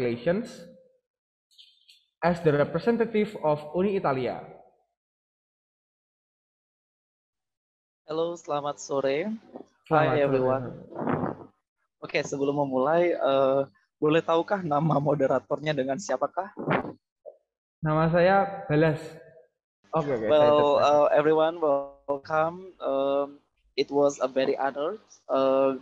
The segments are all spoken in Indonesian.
Congratulations as the representative of Uni Italia. Halo, selamat sore. Selamat Hi sore. everyone. Oke, sebelum memulai, boleh tahukah nama moderatornya dengan siapakah? Nama saya Balas. Oke, saya Well, terima. everyone, welcome. It was a very honor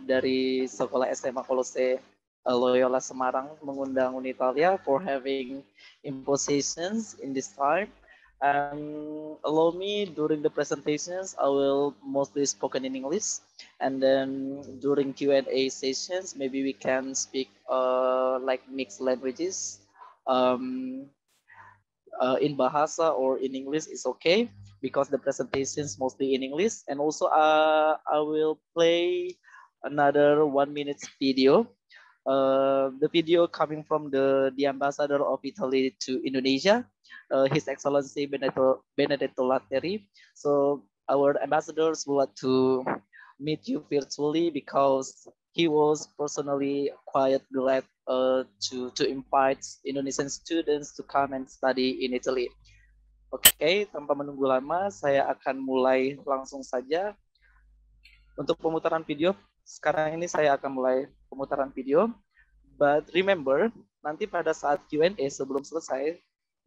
dari Sekolah SMA Kolose Loyola Semarang mengundang Unitalia for having impositions in this time. Allow me during the presentations, I will mostly spoken in English, and then during Q&A sessions, maybe we can speak like mixed languages. In Bahasa or in English is okay because the presentation is mostly in English. And also I will play another 1 minute video. The video coming from the ambassador of Italy to Indonesia, His Excellency Benedetto Latteri. So our ambassadors would like to meet you virtually because he was personally quite glad to invite Indonesian students to come and study in Italy. Oke, tanpa menunggu lama, saya akan mulai langsung saja. Untuk pemutaran video, sekarang ini saya akan mulai pemutaran video. But remember, nanti pada saat Q&A sebelum selesai,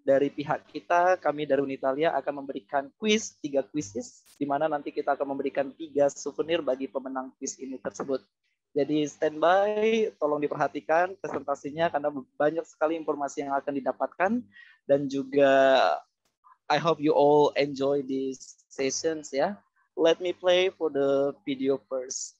dari pihak kita, kami dari Unitalia akan memberikan quiz, 3 quizzes, di mana nanti kita akan memberikan 3 souvenir bagi pemenang quiz ini tersebut. Jadi standby, tolong diperhatikan presentasinya karena banyak sekali informasi yang akan didapatkan, dan juga I hope you all enjoy these sessions ya. Let me play for the video first.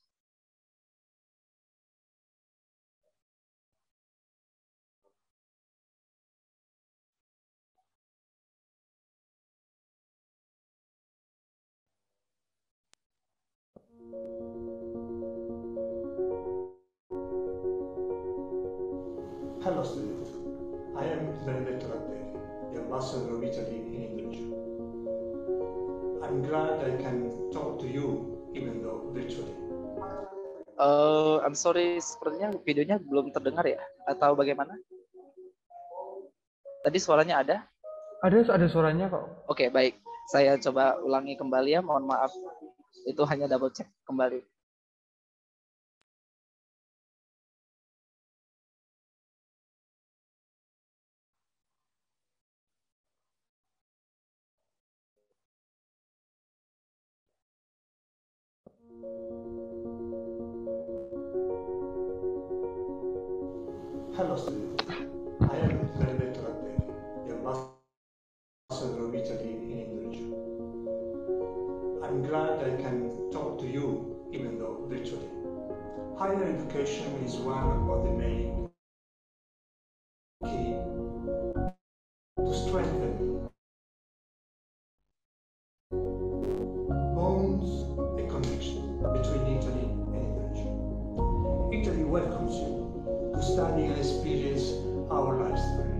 Hello students, I am Benedetto Latteri, the ambassador of Italy in Indonesia. I'm glad I can talk to you even though virtually. I'm sorry, sepertinya videonya belum terdengar ya, atau bagaimana? Tadi suaranya ada? Ada suaranya kok. Oke, baik. Saya coba ulangi kembali ya, mohon maaf. Itu hanya double check kembali. Hello students, I am Benedetto Latteri, the ambassador of Italy in Indonesia. I'm glad I can talk to you even though virtually. Higher education is one of the main key to strengthen bonds and connections between Italy and Indonesia. Italy welcomes you to study and experience our lifestyle.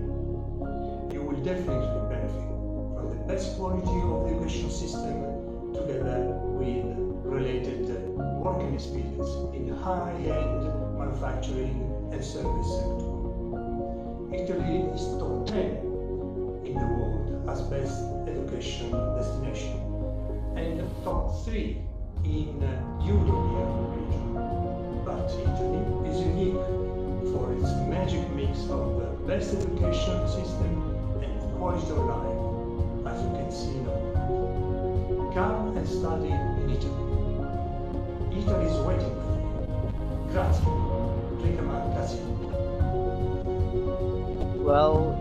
You will definitely benefit from the best quality of the education system together with related working experience in high-end manufacturing and service sector. Italy is top 10 in the world as best education destination and top 3 in European region. But Italy is unique for its magic mix of the best education system and quality of life, as you can see now. Come and study in Italy. Italy is waiting for you. Grazie. Grazie. Well,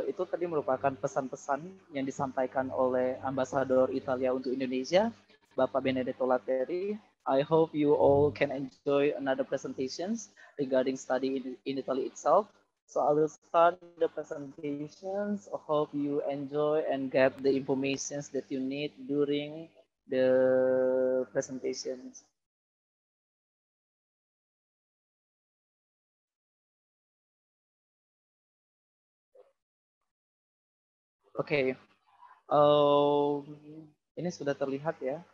itu tadi merupakan pesan-pesan yang disampaikan oleh Ambasador Italia untuk Indonesia, Bapak Benedetto Latteri. I hope you all can enjoy another presentations regarding study in Italy itself. So I will start the presentations. I hope you enjoy and get the informations that you need during the presentations. Oke, ini sudah terlihat ya.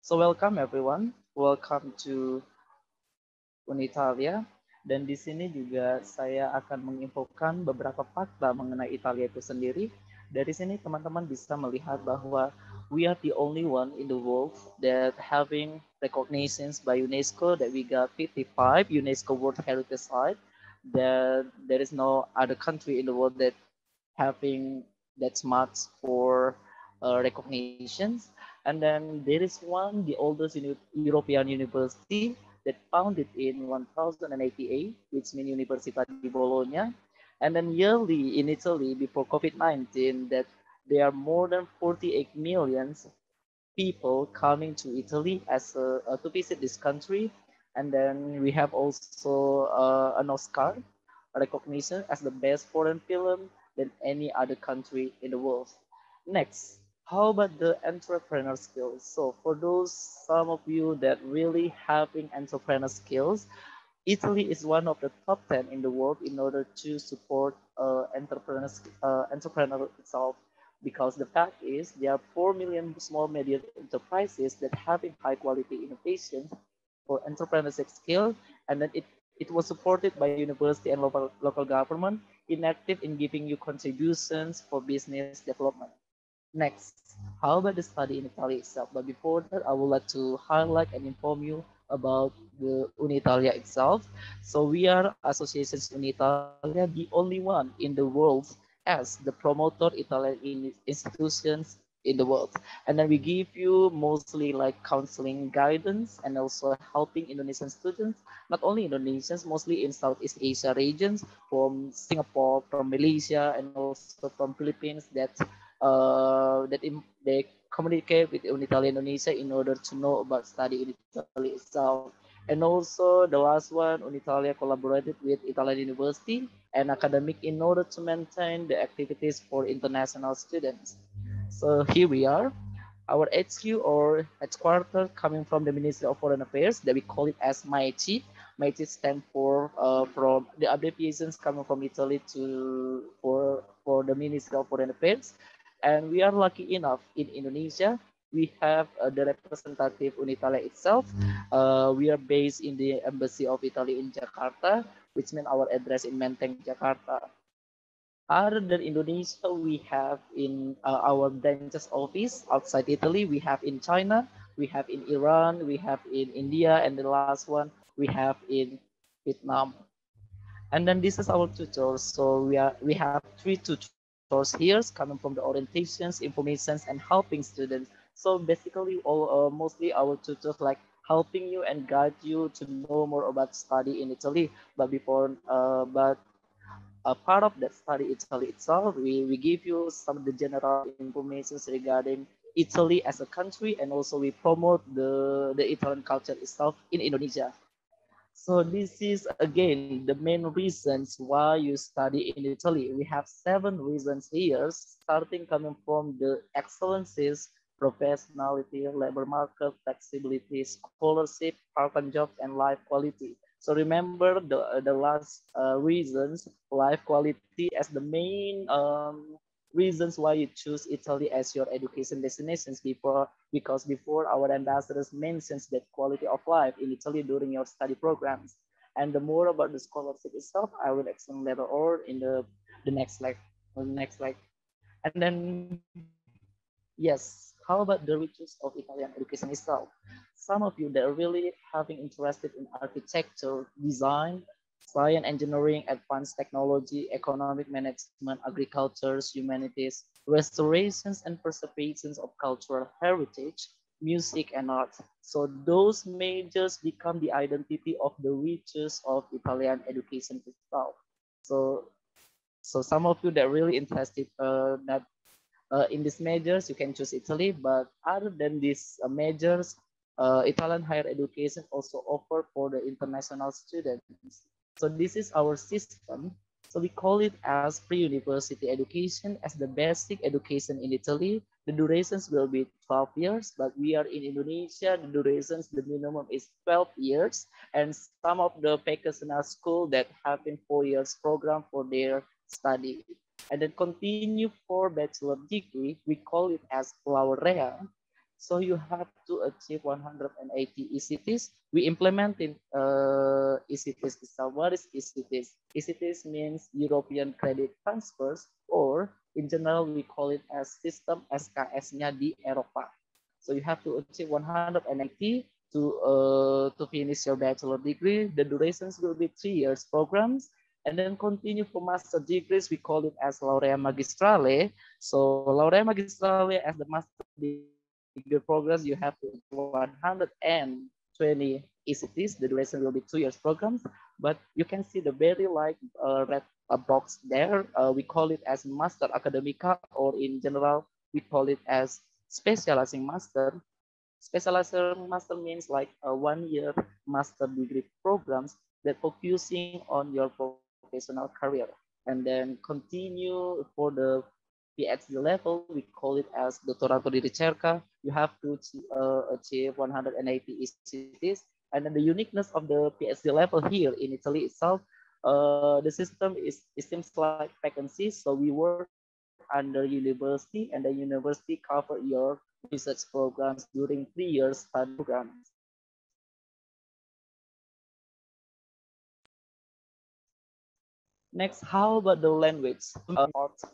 So welcome everyone, welcome to Unitalia. Dan di sini juga saya akan menginfokan beberapa fakta mengenai Italia itu sendiri. Dari sini teman-teman bisa melihat bahwa we are the only one in the world that having recognitions by UNESCO, that we got 55 UNESCO World Heritage Site. That there is no other country in the world that having that much for recognitions. And then there is one, the oldest European university that founded in 1088, which means Università di Bologna. And then yearly in Italy before COVID-19, that there are more than 48 million people coming to Italy as to visit this country. And then we have also an Oscar recognition as the best foreign film than any other country in the world. Next, how about the entrepreneur skills? So for those some of you that really having entrepreneur skills, Italy is one of the top 10 in the world in order to support entrepreneur itself, because the fact is there are 4 million small medium enterprises that having high quality innovation for entrepreneurship skill, and then it was supported by university and local government, inactive in giving you contributions for business development. Next, how about the study in Italy itself? But before that, I would like to highlight and inform you about the Unitalia itself. So we are Associations Unitalia, the only one in the world as the promoter Italian institutions in the world. And then we give you mostly like counseling guidance and also helping Indonesian students, not only Indonesians, mostly in Southeast Asia regions, from Singapore, from Malaysia, and also from Philippines, they communicate with Unitalia Indonesia in order to know about study in Italy itself. And also the last one, Unitalia collaborated with Italian University and academic in order to maintain the activities for international students. So here we are, our HQ or headquarters coming from the Ministry of Foreign Affairs, that we call it as MAICI. MAICI stand for from the abbreviations coming from Italy to for the Ministry of Foreign Affairs. And we are lucky enough in Indonesia, we have the representative Unitalia itself. We are based in the Embassy of Italy in Jakarta, which means our address in Menteng, Jakarta. Other than Indonesia, we have in our branches office outside Italy, we have in China, we have in Iran, we have in India, and the last one we have in Vietnam. And then this is our tutors. So we have 3 tutors here coming from the orientations, informations, and helping students. So basically, mostly our tutors like helping you and guide you to know more about study in Italy. But a part of that study Italy itself, we give you some of the general information regarding Italy as a country, and also we promote the Italian culture itself in Indonesia. So this is again the main reasons why you study in Italy. We have 7 reasons here, starting coming from the excellencies, professionality, labor market, flexibility, scholarship, part-time jobs, and life quality. So remember the last reasons, life quality, as the main reasons why you choose Italy as your education destinations before, because before our ambassadors mentions that quality of life in Italy during your study programs. And the more about the scholarship itself, I will explain later on in the next slide. And then, yes, how about the riches of Italian education itself? Some of you that are really having interested in architecture, design, science, engineering, advanced technology, economic management, agriculture, humanities, restorations and preservations of cultural heritage, music, and art. So those majors become the identity of the riches of Italian education itself. So, so some of you that are really interested that in these majors, you can choose Italy, but other than these majors, Italian higher education also offer for the international students. So this is our system. So we call it as pre-university education as the basic education in Italy. The durations will be 12 years, but we are in Indonesia, the durations, the minimum is 12 years. And some of the vocational school that have in 4 years program for their study. And then continue for bachelor degree, we call it as laurea. So you have to achieve 180 ECTs. We implemented ECTs itself. What is ECTs? ECTs means European Credit Transfers, or in general we call it as sistem SKS-nya di Eropa. So you have to achieve 180 to finish your bachelor degree. The durations will be 3 years programs, and then continue for master degrees. We call it as laurea magistrale. So laurea magistrale as the master degree progress, you have to 120 ECTs. The duration will be 2 years programs, but you can see the very like red box there. We call it as master academica, or in general we call it as specializing master. Specializing master means like a 1 year master degree programs that focusing on your professional career, and then continue for the PhD level. We call it as dottorato di ricerca. You have to achieve 180 ECTs, and then the uniqueness of the PhD level here in Italy itself. The system it seems like vacancies, so we work under university, and the university cover your research programs during 3 years study programs. Next, how about the language?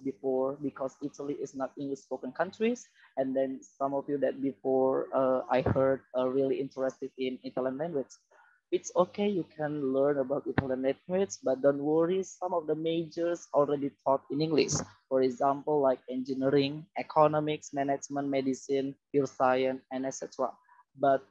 Before, because Italy is not English spoken countries, and then some of you that before I heard are really interested in Italian language. It's okay, you can learn about Italian language, but don't worry, some of the majors already taught in English. For example, like engineering, economics, management, medicine, pure science, and etc. But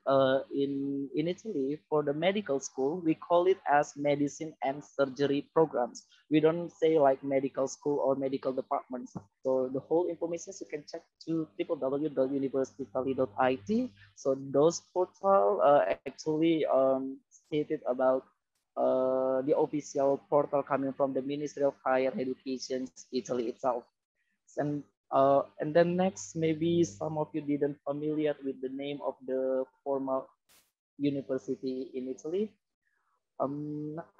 in Italy, for the medical school, we call it as medicine and surgery programs. We don't say like medical school or medical departments. So the whole information you can check to www.universityitaly.it. So those portal actually stated about the official portal coming from the Ministry of Higher Education, Italy itself. And then next, maybe some of you didn't familiar with the name of the formal university in Italy.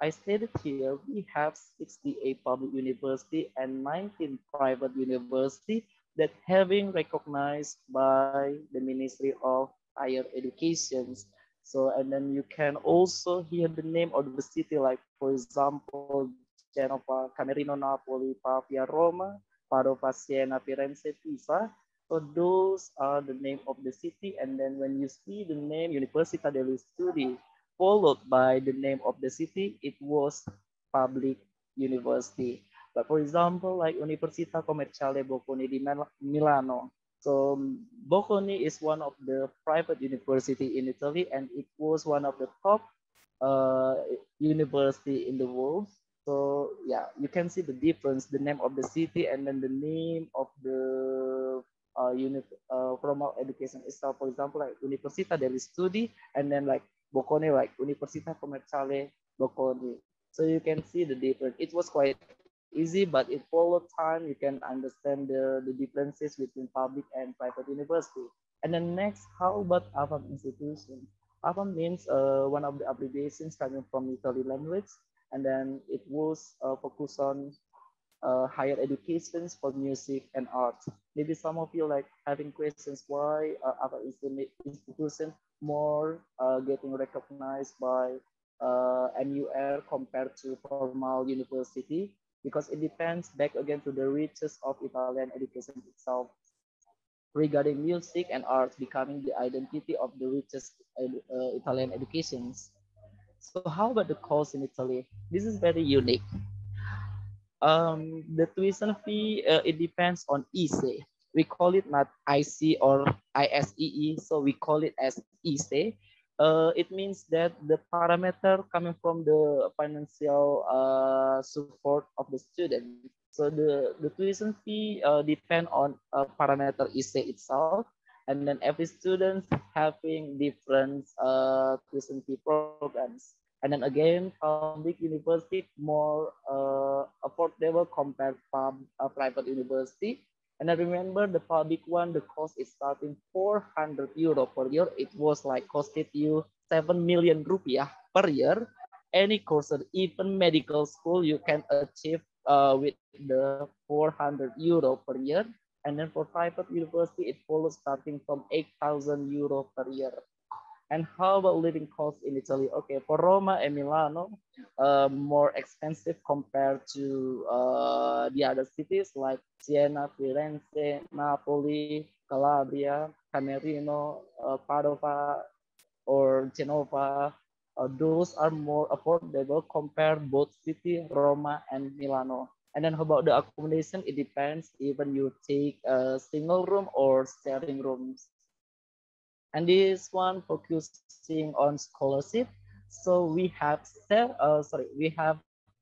I stated here we have 68 public university and 19 private university that having recognized by the Ministry of Higher Education. So, and then you can also hear the name of the city, like for example, Genova, Camerino, Napoli, Pavia, Roma, Padova, Siena, Firenze, Pisa. So those are the name of the city. And then when you see the name Università degli Studi followed by the name of the city, it was public university. But for example, like Università Commerciale Bocconi di Milano. So Bocconi is one of the private university in Italy, and it was one of the top university in the world. So yeah, you can see the difference, the name of the city and then the name of the formal education itself. For example, like Università degli Studi, and then like Bocconi, like Università Commerciale Bocconi. So you can see the difference. It was quite easy, but it followed time. You can understand the differences between public and private university. And then next, how about AFAM institution? AFAM means one of the abbreviations coming from Italy language, and then it was focused on higher educations for music and art. Maybe some of you like having questions why our institution more getting recognized by MUR compared to formal university, because it depends back again to the riches of Italian education itself regarding music and art becoming the identity of the richest Italian educations. So how about the course in Italy? This is very unique. The tuition fee, it depends on ISE. We call it not IC or ISEE, so we call it as ISE. It means that the parameter coming from the financial support of the student. So the tuition fee depend on parameter ISE itself, and then every student having different tuition fee programs. And then again, public university more affordable compared to private university. And I remember the public one, the cost is starting 400 euro per year. It was like costed you 7 million rupiah per year. Any course, even medical school, you can achieve with the 400 euro per year. And then for private university, it follows starting from 8,000 euro per year. And how about living costs in Italy? Okay, for Roma and Milano, more expensive compared to the other cities like Siena, Firenze, Napoli, Calabria, Camerino, Padova, or Genova. Those are more affordable compared both city, Roma and Milano. And then how about the accommodation? It depends even you take a single room or sharing rooms. And this one focusing on scholarship. So we have we have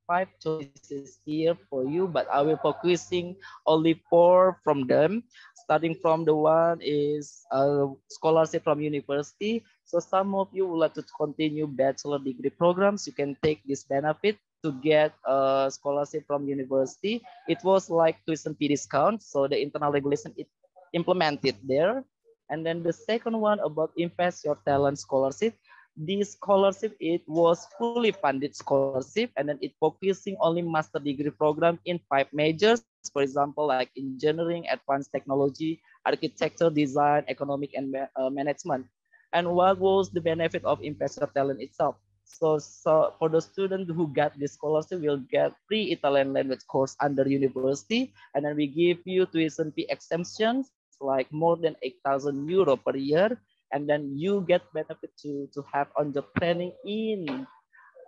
5 choices here for you, but I will focusing only 4 from them. Starting from the one is scholarship from university. So some of you would like to continue bachelor degree programs. You can take this benefit to get a scholarship from university. It was like tuition fee discount. So the internal regulation it implemented there. And then the second one about Invest Your Talent Scholarship. This scholarship, it was fully funded scholarship, and then it focusing only master degree program in 5 majors, for example, like engineering, advanced technology, architecture, design, economic, and management. And what was the benefit of Invest Your Talent itself? So for the student who got this scholarship will get free Italian language course under university, and then we give you tuition fee exemptions like more than 8,000 euro per year, and then you get benefit to have on-job training in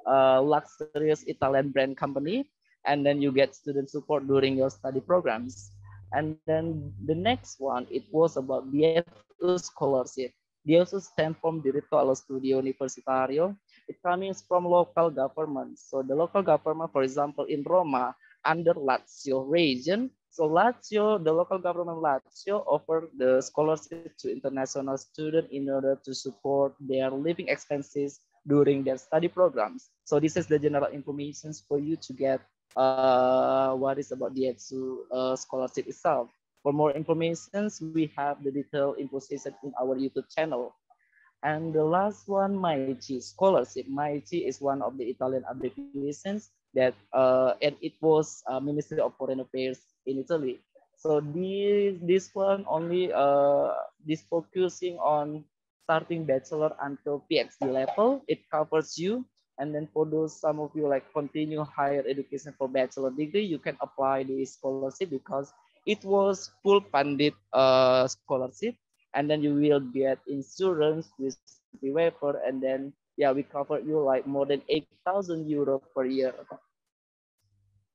luxurious Italian brand company, and then you get student support during your study programs. And then the next one, it was about DFU scholarship. DFU stand from Diritto allo Studio Universitario. It comes from local government. So the local government, for example, in Roma, under Lazio region. So Lazio, the local government Lazio offer the scholarship to international students in order to support their living expenses during their study programs. So this is the general information for you to get what is about the ETSU scholarship itself. For more information, we have the detailed information in our YouTube channel. And the last one, MAICI scholarship. MAICI is one of the Italian abbreviations that, and it was Ministry of Foreign Affairs in Italy. So this one only this focusing on starting bachelor until PhD level. It covers you. And then for those some of you like continue higher education for bachelor degree, you can apply this scholarship because it was full funded scholarship, and then you will get insurance with the waiver, and then yeah, we covered you like more than 8,000 euro per year.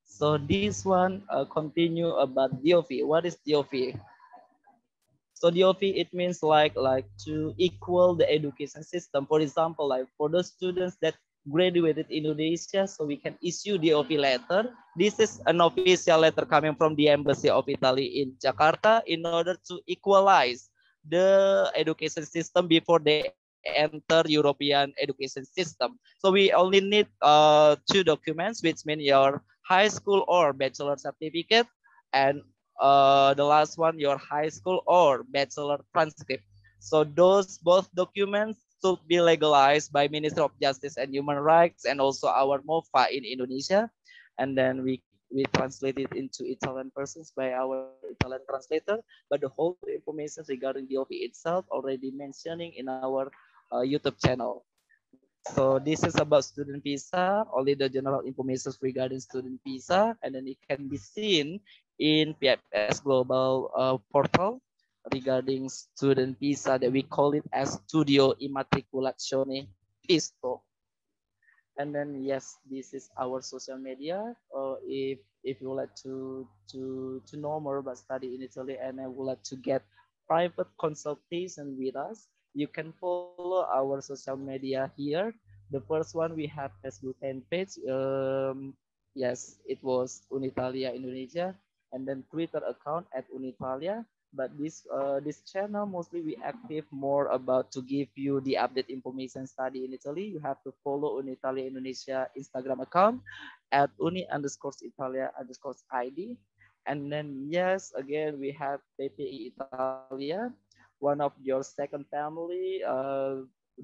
So this one continue about DOV. What is DOV? So DOV, it means like to equal the education system. For example, like for the students that graduated in Indonesia, so we can issue DOV letter. This is an official letter coming from the Embassy of Italy in Jakarta in order to equalize the education system before they enter European education system. So we only need 2 documents, which mean your high school or bachelor certificate, and the last one, your high school or bachelor transcript. So those both documents should be legalized by Ministry of Justice and Human Rights and also our MOFA in Indonesia. And then we translate it into Italian persons by our Italian translator. But the whole information regarding DOV itself already mentioning in our YouTube channel. So this is about student visa, only the general information regarding student visa, and then it can be seen in PFS Global portal regarding student visa that we call it as Studio Immatricolazione Visto. And then yes, this is our social media. If you would like to know more about study in Italy and I would like to get private consultation with us, you can follow our social media here. The first one we have Facebook fan page. Yes, it was Unitalia Indonesia, and then Twitter account at Unitalia. But this channel mostly we active more about to give you the update information study in Italy. You have to follow Unitalia Indonesia Instagram account at uni_Italia_ID. And then yes, again we have PPI Italia, one of your second family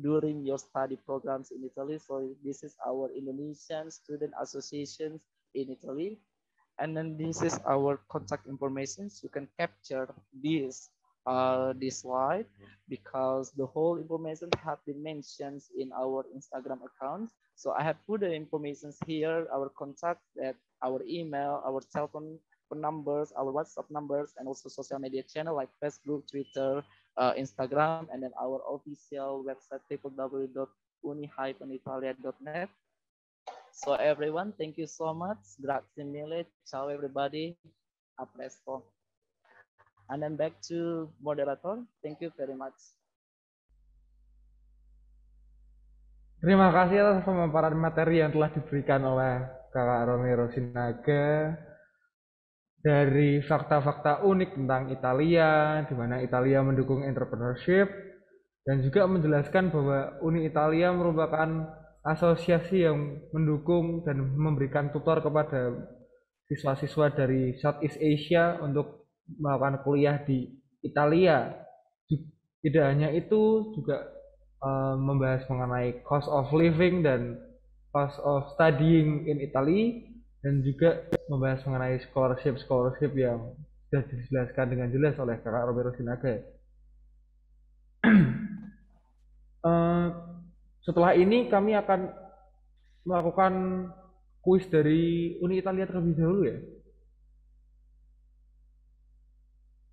during your study programs in Italy. So this is our Indonesian Student Associations in Italy. And then this is our contact information. You can capture this slide because the whole information have been mentioned in our Instagram account. So I have put the information here, our contact, that our email, our telephone numbers, our WhatsApp numbers, and also social media channel like Facebook, Twitter, Instagram, and then our official website www.uni-italia.net. So everyone, thank you so much. Grazie mille. Ciao everybody. A presto. And then back to moderator. Thank you very much. Terima kasih atas pemaparan materi yang telah diberikan oleh Kakak Romero Sinaga dari fakta-fakta unik tentang Italia, di mana Italia mendukung entrepreneurship, dan juga menjelaskan bahwa Uni Italia merupakan asosiasi yang mendukung dan memberikan tutor kepada siswa-siswa dari Southeast Asia untuk melakukan kuliah di Italia. Tidak hanya itu, juga membahas mengenai cost of living dan cost of studying in Italy, dan juga membahas mengenai scholarship yang sudah dijelaskan dengan jelas oleh Kakak Romero Sinaga. Setelah ini kami akan melakukan kuis dari Uni Italia terlebih dahulu ya,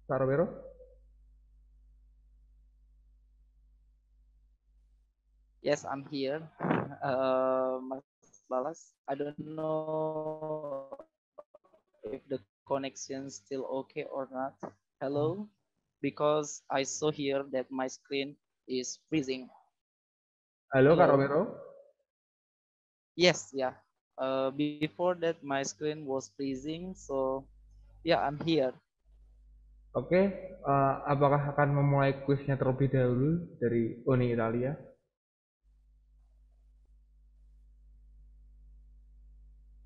Kak Romero. Yes, I'm here. Mas Balas, I don't know if the connection still okay or not. Hello, because I saw here that my screen is freezing. Halo, Kak Hello. Romero. Yes, yeah. Before that, my screen was freezing, so yeah, I'm here. Oke, apakah akan memulai kuisnya terlebih dahulu dari Uni Italia?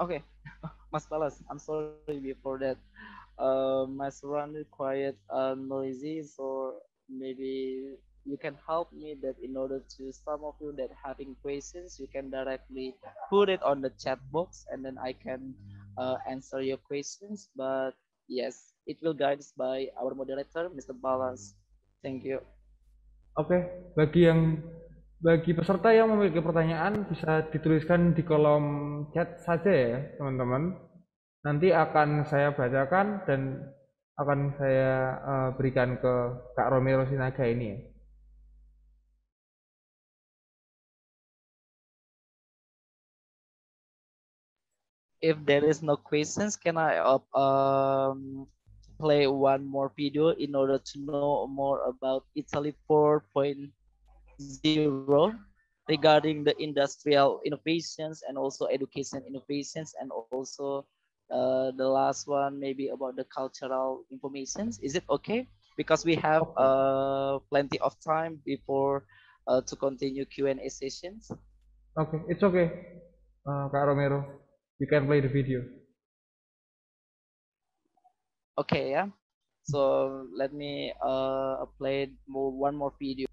Okay, Mas Balas, I'm sorry before that. My surrounding quite noisy, so maybe you can help me that in order to some of you that having questions, you can directly put it on the chat box and then I can answer your questions. But yes, it will guided by our moderator, Mr. Balas. Thank you. Oke, bagi peserta yang memiliki pertanyaan bisa dituliskan di kolom chat saja ya, teman-teman. Nanti akan saya bacakan dan akan saya berikan ke Kak Romero Sinaga ini ya. If there is no questions, can I play one more video in order to know more about Italy 4.0 regarding the industrial innovations and also education innovations, and also the last one maybe about the cultural informations. Is it okay? Because we have plenty of time before to continue Q&A sessions. Okay, it's okay, Kak Romero. You can play the video. Okay, yeah. So let me play one more video.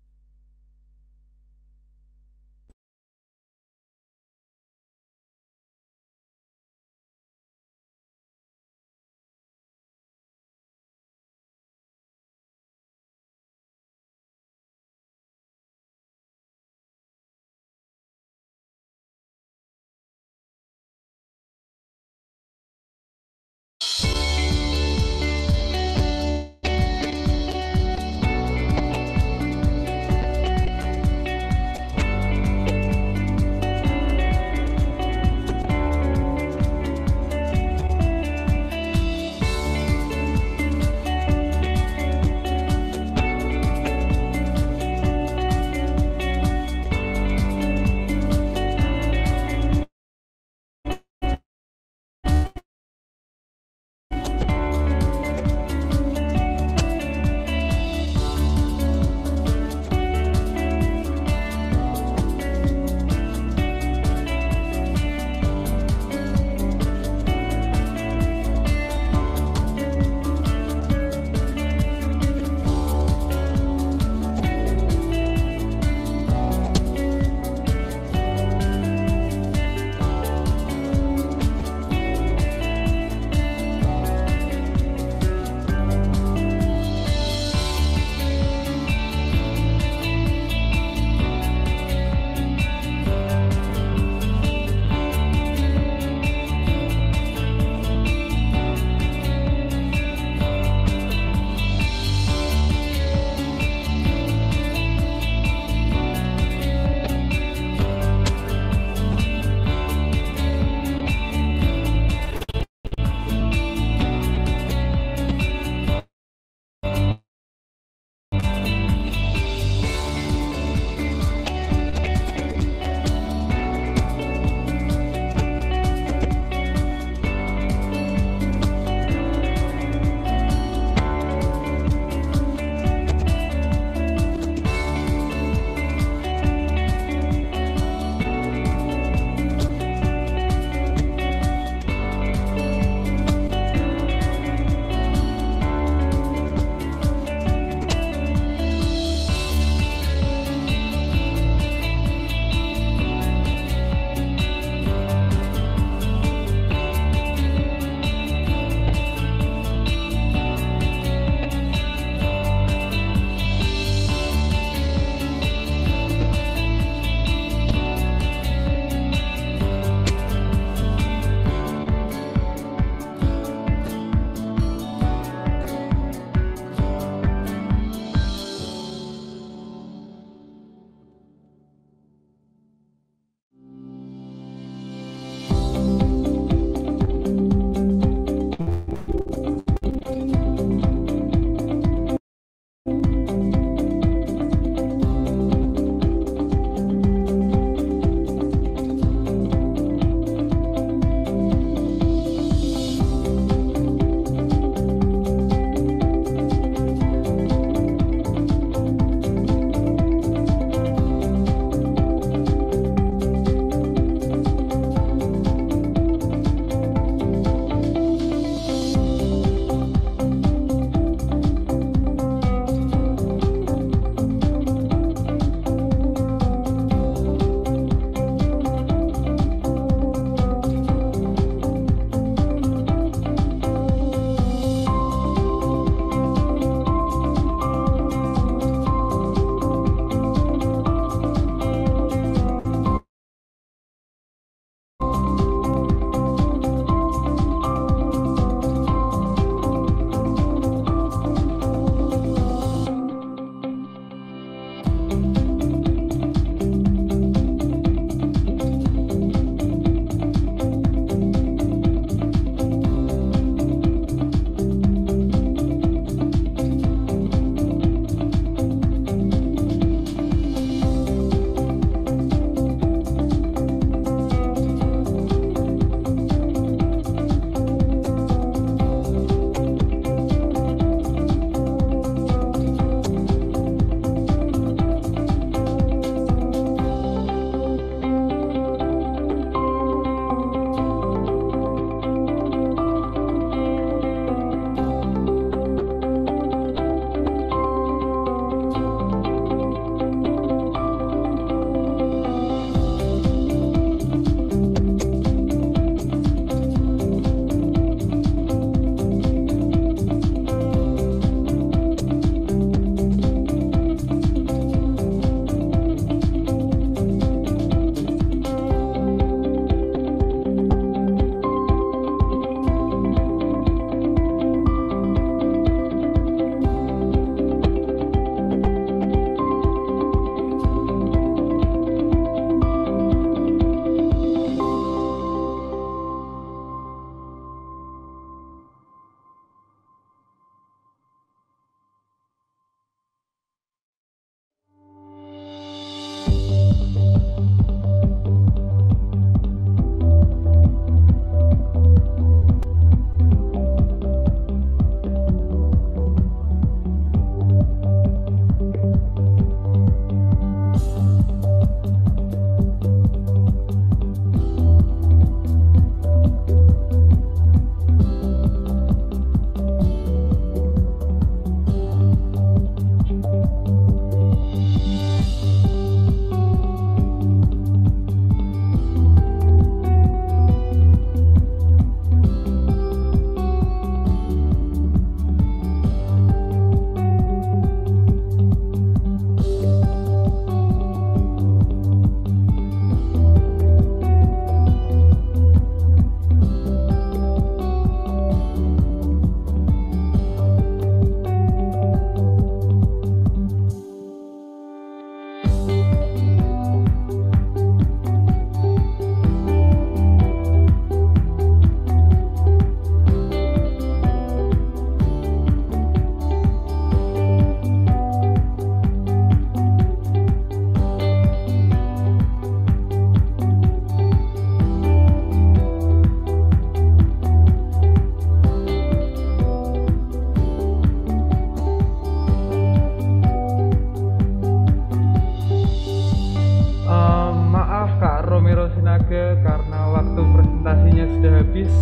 Maaf Kak Romero Sinaga karena waktu presentasinya sudah habis.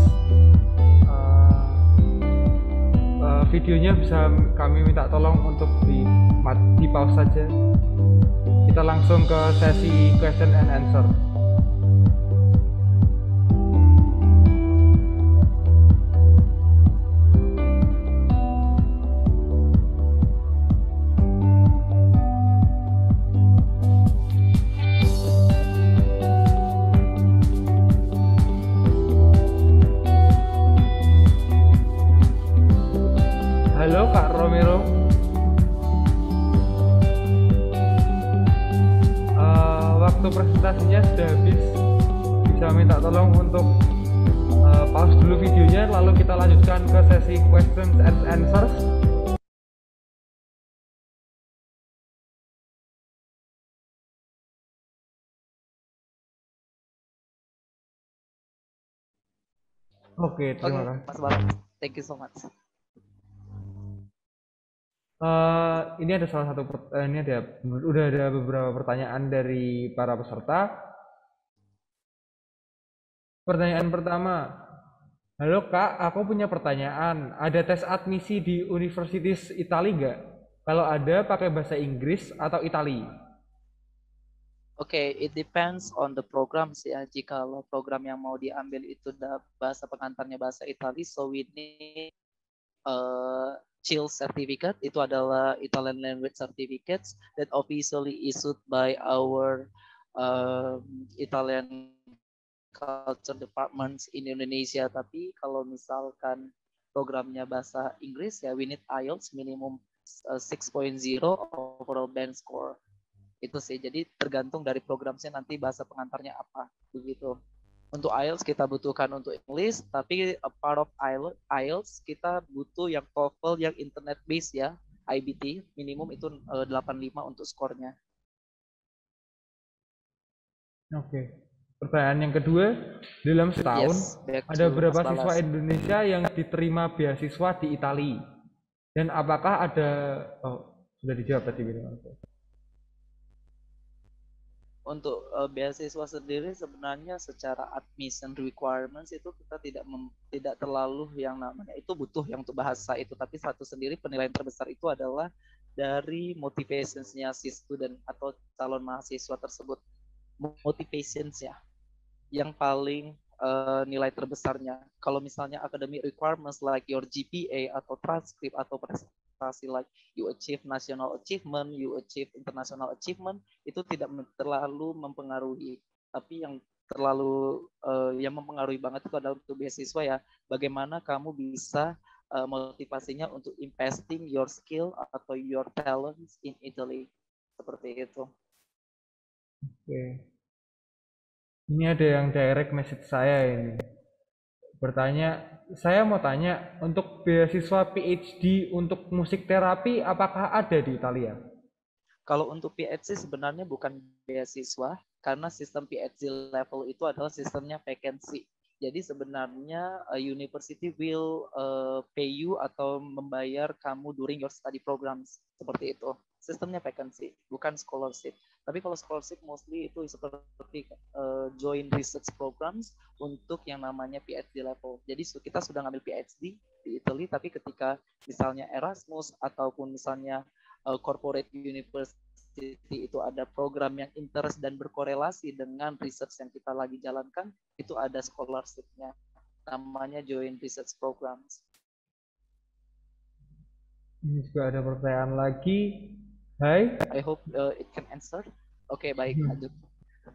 Videonya bisa kami minta tolong untuk di pause saja. Kita langsung ke sesi question and answer. Halo Kak Romero. Waktu presentasinya sudah habis. Bisa minta tolong untuk pause dulu videonya, lalu kita lanjutkan ke sesi questions and answers. Oke, terima kasih. Mas Barat, thank you so much. Ini ada salah satu udah ada beberapa pertanyaan dari para peserta. Pertanyaan pertama, halo Kak, aku punya pertanyaan. Ada tes admisi di Universitas Italia nggak? Kalau ada, pakai bahasa Inggris atau Itali? Oke, it depends on the programs ya. Jika program yang mau diambil itu bahasa pengantarnya bahasa Itali, so we need CIL certificate. Itu adalah Italian language certificates that officially issued by our Italian culture departments in Indonesia. Tapi kalau misalkan programnya bahasa Inggris ya, we need IELTS minimum 6.0 overall band score. Itu sih, jadi tergantung dari programnya nanti bahasa pengantarnya apa begitu. Untuk IELTS kita butuhkan untuk English, tapi a part of IELTS kita butuh yang TOEFL yang internet based ya, IBT minimum itu 85 untuk skornya. Oke. Pertanyaan yang kedua, dalam setahun ada berapa siswa Indonesia yang diterima beasiswa di Italia? Dan apakah ada sudah dijawab tadi gitu. Untuk beasiswa sendiri sebenarnya secara admission requirements itu kita tidak terlalu yang namanya itu butuh yang untuk bahasa itu, tapi satu sendiri penilaian terbesar itu adalah dari motivationsnya si student atau calon mahasiswa tersebut. Motivationsnya yang paling nilai terbesarnya. Kalau misalnya academic requirements like your GPA atau transcript atau prestasi like you achieve national achievement, you achieve international achievement, itu tidak terlalu mempengaruhi. Tapi yang yang mempengaruhi banget itu adalah untuk beasiswa ya. Bagaimana kamu bisa motivasinya untuk investing your skill atau your talents in Italy. Seperti itu. Oke. Ini ada yang direct message saya ini. Saya mau tanya, untuk beasiswa PhD untuk musik terapi apakah ada di Italia? Kalau untuk PhD sebenarnya bukan beasiswa, karena sistem PhD level itu adalah sistemnya vacancy. Jadi sebenarnya university will pay you atau membayar kamu during your study programs, seperti itu. Sistemnya vacancy, bukan scholarship. Tapi kalau scholarship mostly itu seperti joint research programs untuk yang namanya PhD level. Jadi kita sudah ngambil PhD di Italy, tapi ketika misalnya Erasmus ataupun misalnya corporate university itu ada program yang interest dan berkorelasi dengan research yang kita lagi jalankan, itu ada scholarship-nya, namanya joint research programs. Ini juga ada pertanyaan lagi. Hai. I hope it can answer. Oke, baik, lanjut.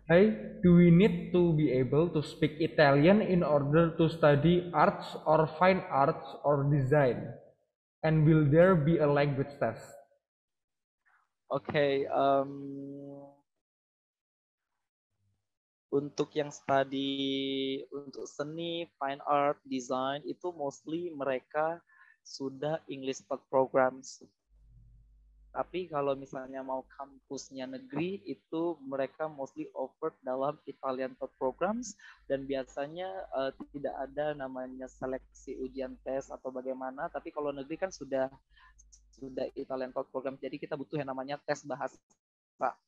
Hai, do we need to be able to speak Italian in order to study arts or fine arts or design? And will there be a language test? Oke, untuk yang study untuk seni, fine art, design itu mostly mereka sudah English Talk programs. Tapi kalau misalnya mau kampusnya negeri itu mereka mostly offered dalam Italian Talk programs, dan biasanya tidak ada namanya seleksi ujian tes atau bagaimana. Tapi kalau negeri kan sudah Italian Talk program, jadi kita butuh yang namanya tes bahasa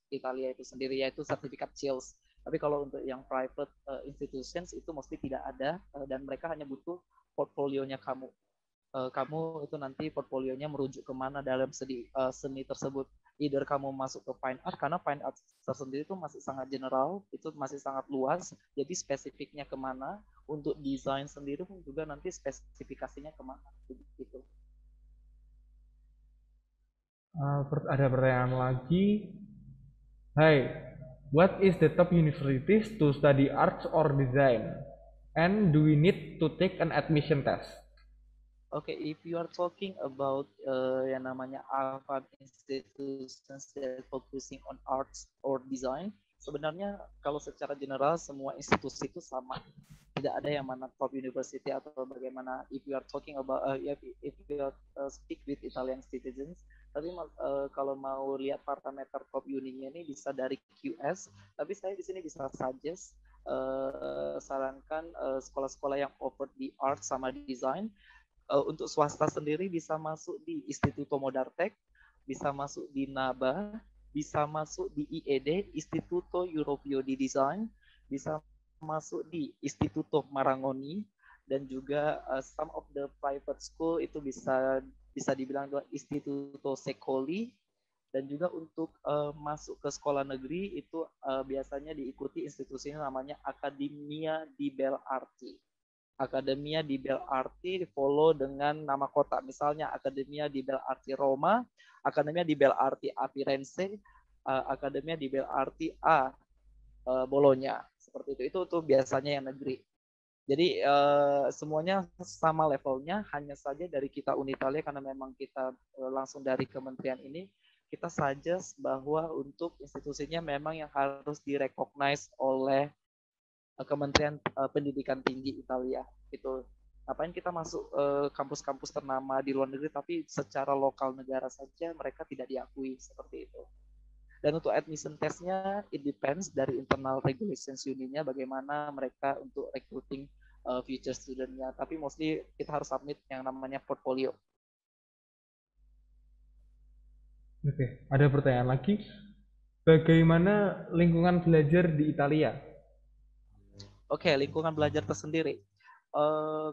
Italia itu sendiri, yaitu sertifikat CILS. Tapi kalau untuk yang private institutions itu mostly tidak ada, dan mereka hanya butuh portfolionya kamu. Kamu itu nanti portfolionya merujuk kemana dalam seni tersebut. Either kamu masuk ke fine art, karena fine art tersendiri itu masih sangat general, itu masih sangat luas, jadi spesifiknya kemana. Untuk desain sendiri pun juga nanti spesifikasinya kemana. Gitu. Ada pertanyaan lagi. Hai, what is the top universities to study arts or design? And do we need to take an admission test? Okay, if you are talking about yang namanya AFAM institutions that focusing on arts or design, sebenarnya kalau secara general semua institusi itu sama. Tidak ada yang mana top university atau bagaimana. If you are talking about if you are speak with Italian citizens, tapi kalau mau lihat parameter top uninya ini bisa dari QS, tapi saya di sini bisa suggest sarankan sekolah-sekolah yang offer di art sama design. Untuk swasta sendiri bisa masuk di Istituto Modartek, bisa masuk di NABA, bisa masuk di IED, Istituto Europeo di Design, bisa masuk di Istituto Marangoni, dan juga some of the private school itu bisa dibilang Istituto Secoli, dan juga untuk masuk ke sekolah negeri itu biasanya diikuti institusinya namanya Accademia di Bellarti. Akademia di Bellarti follow dengan nama kota, misalnya Akademia di Bellarti Roma, Akademia di Bellarti A Firenze, Akademia di Bellarti A Bologna, seperti itu tuh biasanya yang negeri. Jadi semuanya sama levelnya, hanya saja dari kita Unitalia karena memang kita langsung dari kementerian ini, kita suggest bahwa untuk institusinya memang yang harus direcognize oleh Kementerian Pendidikan Tinggi Italia. Itu ngapain kita masuk kampus-kampus ternama di luar negeri tapi secara lokal negara saja mereka tidak diakui, seperti itu. Dan untuk admission testnya it depends dari internal regulations uninya bagaimana mereka untuk recruiting future student-nya, tapi mostly kita harus submit yang namanya portfolio. Oke, ada pertanyaan lagi. Bagaimana lingkungan belajar di Italia? Oke, lingkungan belajar tersendiri.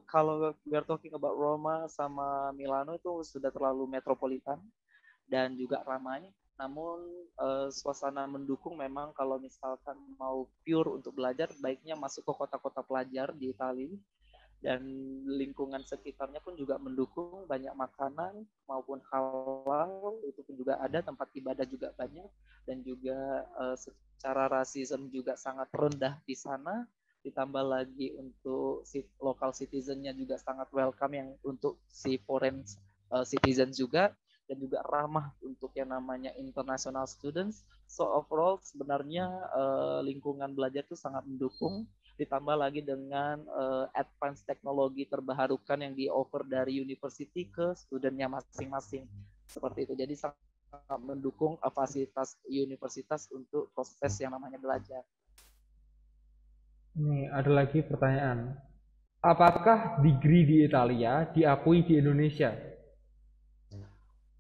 Kalau we are talking about Roma sama Milano itu sudah terlalu metropolitan dan juga ramai. Namun suasana mendukung memang kalau misalkan mau pure untuk belajar, baiknya masuk ke kota-kota pelajar di Italia. Dan lingkungan sekitarnya pun juga mendukung, banyak makanan maupun halal, itu pun juga ada, tempat ibadah juga banyak, dan juga secara rasisme juga sangat rendah di sana. Ditambah lagi untuk si local citizen-nya juga sangat welcome yang untuk si foreign citizen juga, dan juga ramah untuk yang namanya international students. So overall sebenarnya lingkungan belajar itu sangat mendukung, ditambah lagi dengan advance teknologi terbarukan yang di offer dari university ke studentnya masing-masing, seperti itu. Jadi sangat mendukung fasilitas universitas untuk proses yang namanya belajar. Ini ada lagi pertanyaan. Apakah degree di Italia diakui di Indonesia?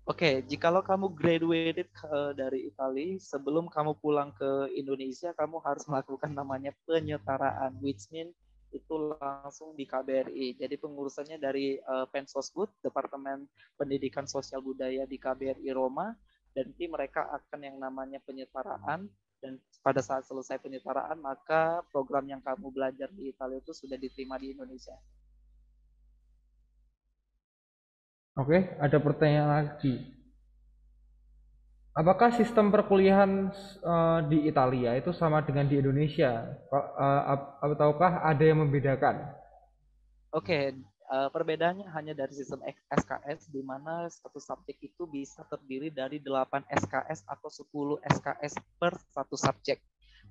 Oke, jikalau kamu graduated dari Italia, sebelum kamu pulang ke Indonesia, kamu harus melakukan namanya penyetaraan, which mean itu langsung di KBRI. Jadi pengurusannya dari Pensosbud, Departemen Pendidikan Sosial Budaya di KBRI Roma, dan nanti mereka akan yang namanya penyetaraan, dan pada saat selesai penyetaraan, maka program yang kamu belajar di Italia itu sudah diterima di Indonesia. Oke, ada pertanyaan lagi. Apakah sistem perkuliahan di Italia itu sama dengan di Indonesia? Ataukah ada yang membedakan? Oke, perbedaannya hanya dari sistem SKS, di mana satu subjek itu bisa terdiri dari 8 SKS atau 10 SKS per satu subjek.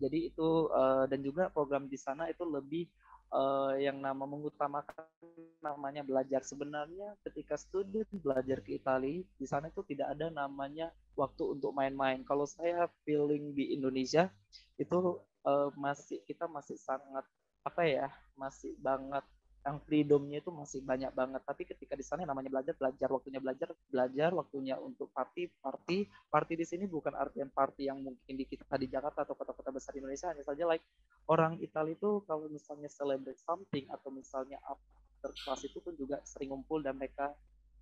Jadi itu, dan juga program di sana itu lebih yang mengutamakan namanya belajar. Sebenarnya ketika student belajar ke Italia, di sana itu tidak ada namanya waktu untuk main-main. Kalau saya feeling di Indonesia, itu kita masih sangat, apa ya, masih banget yang freedomnya itu masih banyak banget. Tapi ketika di sana namanya belajar, waktunya belajar, waktunya untuk party di sini bukan artian party yang mungkin di kita di Jakarta atau kota-kota besar di Indonesia. Hanya saja like orang Italia itu kalau misalnya celebrate something atau misalnya after class itu pun juga sering ngumpul dan mereka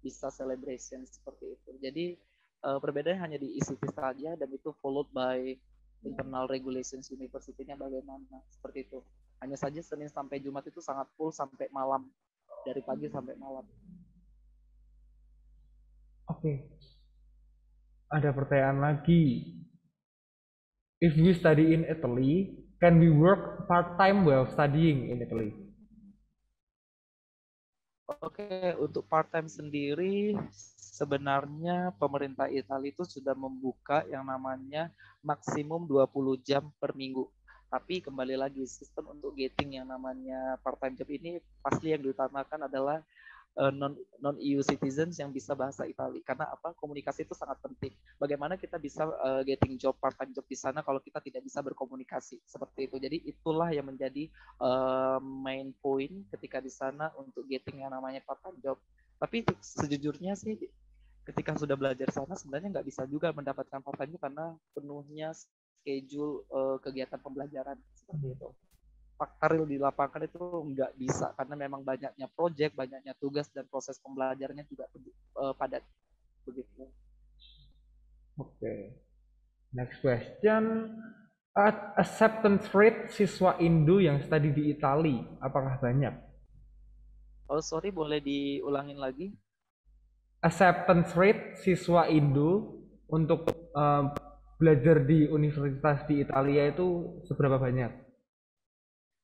bisa celebration seperti itu. Jadi perbedaannya hanya di ICT saja, dan itu followed by internal regulations university-nya bagaimana, seperti itu. Hanya saja Senin sampai Jumat itu sangat full sampai malam, dari pagi sampai malam. Oke. Ada pertanyaan lagi. If we study in Italy, can we work part-time while studying in Italy? Oke, untuk part-time sendiri, sebenarnya pemerintah Italia itu sudah membuka yang namanya maksimum 20 jam per minggu. Tapi kembali lagi, sistem untuk getting yang namanya part-time job ini pasti yang diutamakan adalah non EU citizens yang bisa bahasa Italia. Karena apa? Komunikasi itu sangat penting. Bagaimana kita bisa getting job, part-time job di sana kalau kita tidak bisa berkomunikasi seperti itu. Jadi itulah yang menjadi main point ketika di sana untuk getting yang namanya part-time job. Tapi sejujurnya sih ketika sudah belajar sana sebenarnya nggak bisa juga mendapatkan part-time job karena penuhnya schedule kegiatan pembelajaran seperti itu. Fakta real di lapangan itu nggak bisa karena memang banyaknya project, banyaknya tugas, dan proses pembelajarannya juga padat begitu. Oke. Next question. Acceptance rate siswa Indo yang study di Italia, apakah banyak? Oh sorry, boleh diulangin lagi? Acceptance rate siswa Indo untuk belajar di universitas di Italia itu seberapa banyak?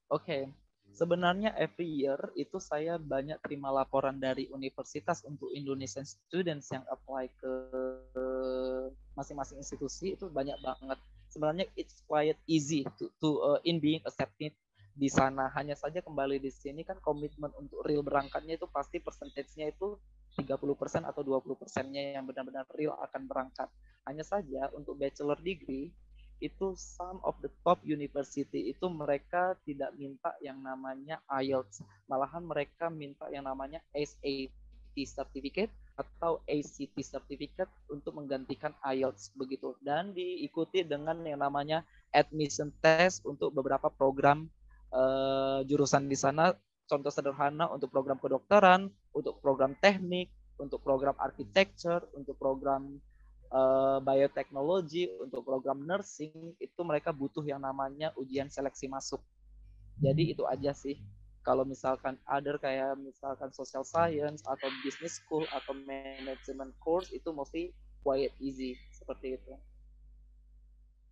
Oke, sebenarnya every year itu saya banyak terima laporan dari universitas untuk Indonesian students yang apply ke masing-masing institusi, itu banyak banget. Sebenarnya it's quite easy to in being accepted di sana. Hanya saja kembali di sini kan komitmen untuk real berangkatnya itu pasti persentasenya itu 30% atau 20%-nya yang benar-benar real akan berangkat. Hanya saja untuk bachelor degree itu some of the top university itu mereka tidak minta yang namanya IELTS, malahan mereka minta yang namanya SAT certificate atau ACT certificate untuk menggantikan IELTS begitu, dan diikuti dengan yang namanya admission test untuk beberapa program jurusan di sana. Contoh sederhana untuk program kedokteran, untuk program teknik, untuk program architecture, untuk program bioteknologi, untuk program nursing, itu mereka butuh yang namanya ujian seleksi masuk. Jadi itu aja sih. Kalau misalkan other kayak misalkan social science atau business school atau management course itu mostly quite easy seperti itu.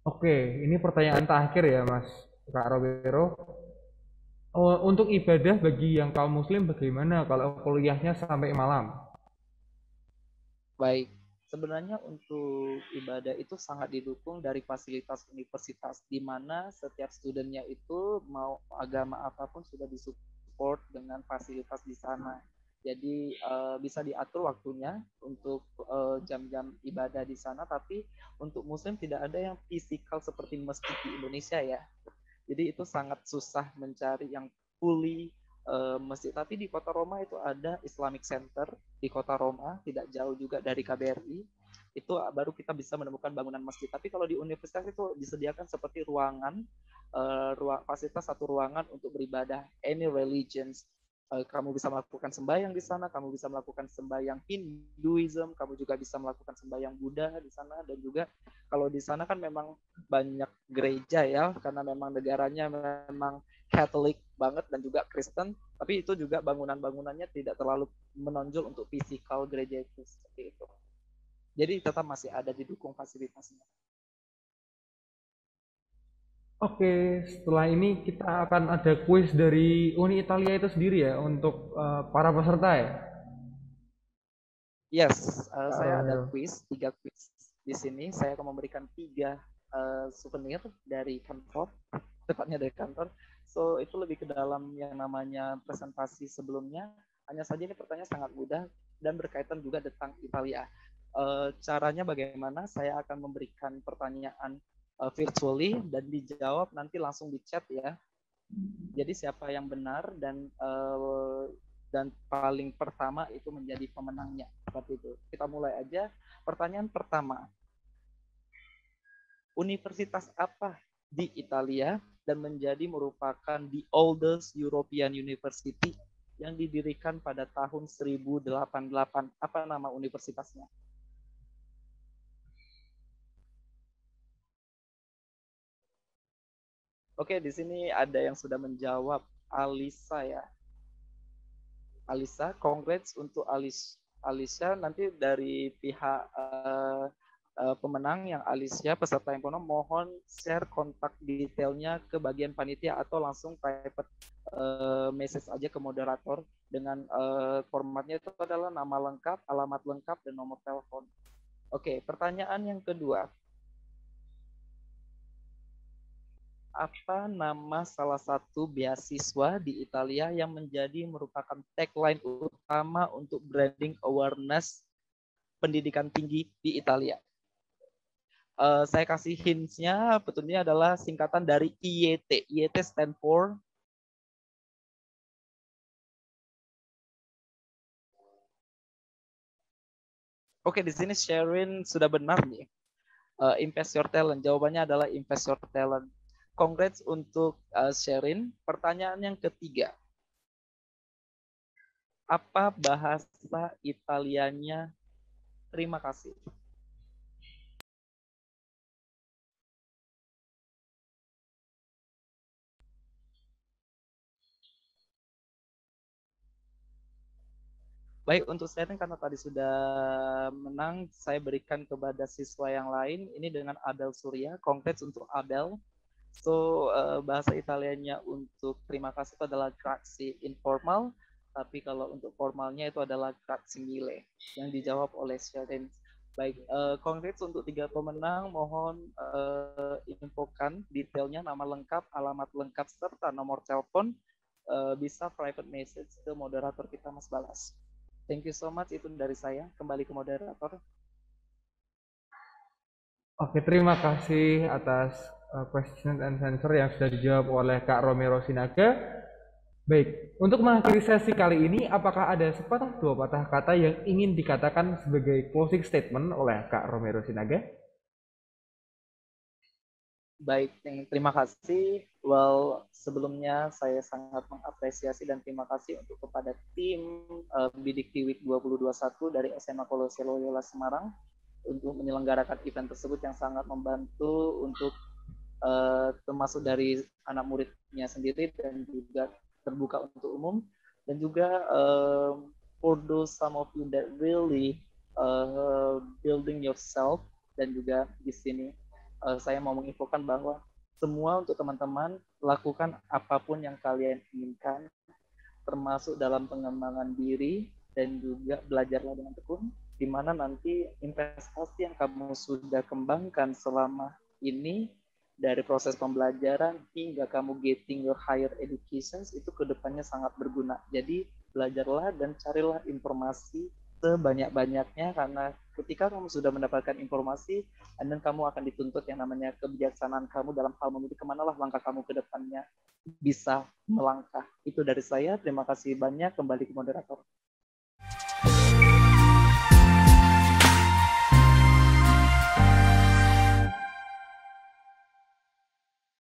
Oke, ini pertanyaan terakhir ya Mas Kak Robero. Untuk ibadah bagi yang kaum muslim bagaimana kalau kuliahnya sampai malam? Baik, sebenarnya untuk ibadah itu sangat didukung dari fasilitas universitas, di mana setiap studentnya itu mau agama apapun sudah disupport dengan fasilitas di sana. Jadi bisa diatur waktunya untuk jam-jam ibadah di sana, tapi untuk Muslim tidak ada yang fisikal seperti masjid di Indonesia ya. Jadi itu sangat susah mencari yang fully masjid. Tapi di kota Roma itu ada Islamic Center di kota Roma, tidak jauh juga dari KBRI. Itu baru kita bisa menemukan bangunan masjid. Tapi kalau di universitas itu disediakan seperti ruangan, fasilitas satu ruangan untuk beribadah any religions. Kamu bisa melakukan sembahyang di sana, kamu bisa melakukan sembahyang Hinduism, kamu juga bisa melakukan sembahyang Buddha di sana, dan juga kalau di sana kan memang banyak gereja ya, karena memang negaranya memang Katolik banget dan juga Kristen, tapi itu juga bangunan-bangunannya tidak terlalu menonjol untuk fisikal gereja itu seperti itu. Jadi tetap masih ada didukung fasilitasnya. Oke, setelah ini kita akan ada kuis dari Uni Italia itu sendiri ya untuk para peserta ya. Yes, Kak saya ada Romero. quiz, 3 quiz di sini. Saya akan memberikan 3 souvenir dari kantor, tepatnya dari kantor. So itu lebih ke dalam yang namanya presentasi sebelumnya. Hanya saja ini pertanyaan sangat mudah dan berkaitan juga tentang Italia. Caranya bagaimana? Saya akan memberikan pertanyaan virtually dan dijawab nanti langsung di chat ya. Jadi siapa yang benar dan paling pertama itu menjadi pemenangnya. Seperti itu. Kita mulai aja. Pertanyaan pertama. Universitas apa di Italia dan merupakan the oldest European University yang didirikan pada tahun 1088. Apa nama universitasnya? Oke, di sini ada yang sudah menjawab. Alisa ya. Alisa, congrats untuk Alisa. Nanti dari pihak pemenang yang Alicia, peserta yang pemenang, mohon share kontak detailnya ke bagian panitia atau langsung private message aja ke moderator dengan formatnya itu adalah nama lengkap, alamat lengkap, dan nomor telepon. Oke, pertanyaan yang kedua. Apa nama salah satu beasiswa di Italia yang merupakan tagline utama untuk branding awareness pendidikan tinggi di Italia? Saya kasih hints-nya, betulnya adalah singkatan dari IET. IET stand for Oke, di sini Sherin sudah benar nih. Invest your talent. Jawabannya adalah invest your talent. Congrats untuk Sherin. Pertanyaan yang ketiga. Apa bahasa Italianya terima kasih? Baik, untuk Sherin karena tadi sudah menang, saya berikan kepada siswa yang lain. Ini dengan Abel Surya. Congrats untuk Abel. So, bahasa Italianya untuk terima kasih itu adalah grazie informal, tapi kalau untuk formalnya itu adalah grazie mille, yang dijawab oleh Sherin. Baik, congrats untuk 3 pemenang, mohon infokan detailnya, nama lengkap, alamat lengkap, serta nomor telepon, bisa private message ke moderator kita, Mas Balas. Thank you so much, itu dari saya. Kembali ke moderator. Oke, terima kasih atas question and answer yang sudah dijawab oleh Kak Romero Sinaga. Baik, untuk mengakhiri sesi kali ini, apakah ada sepatah dua patah kata yang ingin dikatakan sebagai closing statement oleh Kak Romero Sinaga? Baik, terima kasih. Well, sebelumnya saya sangat mengapresiasi dan terima kasih untuk kepada tim Bidik Week 2021 dari SMA Kolose Loyola Semarang untuk menyelenggarakan event tersebut yang sangat membantu untuk termasuk dari anak muridnya sendiri dan juga terbuka untuk umum, dan juga for those some of you that really building yourself, dan juga di sini saya mau menginfokan bahwa semua untuk teman-teman lakukan apapun yang kalian inginkan, termasuk dalam pengembangan diri dan juga belajarlah dengan tekun, di mana nanti investasi yang kamu sudah kembangkan selama ini dari proses pembelajaran hingga kamu getting your higher education itu kedepannya sangat berguna. Jadi belajarlah dan carilah informasi sebanyak-banyaknya, karena ketika kamu sudah mendapatkan informasi, dan kamu akan dituntut yang namanya kebijaksanaan kamu dalam hal memilih kemanalah langkah kamu ke depannya bisa melangkah. Itu dari saya. Terima kasih banyak. Kembali ke moderator.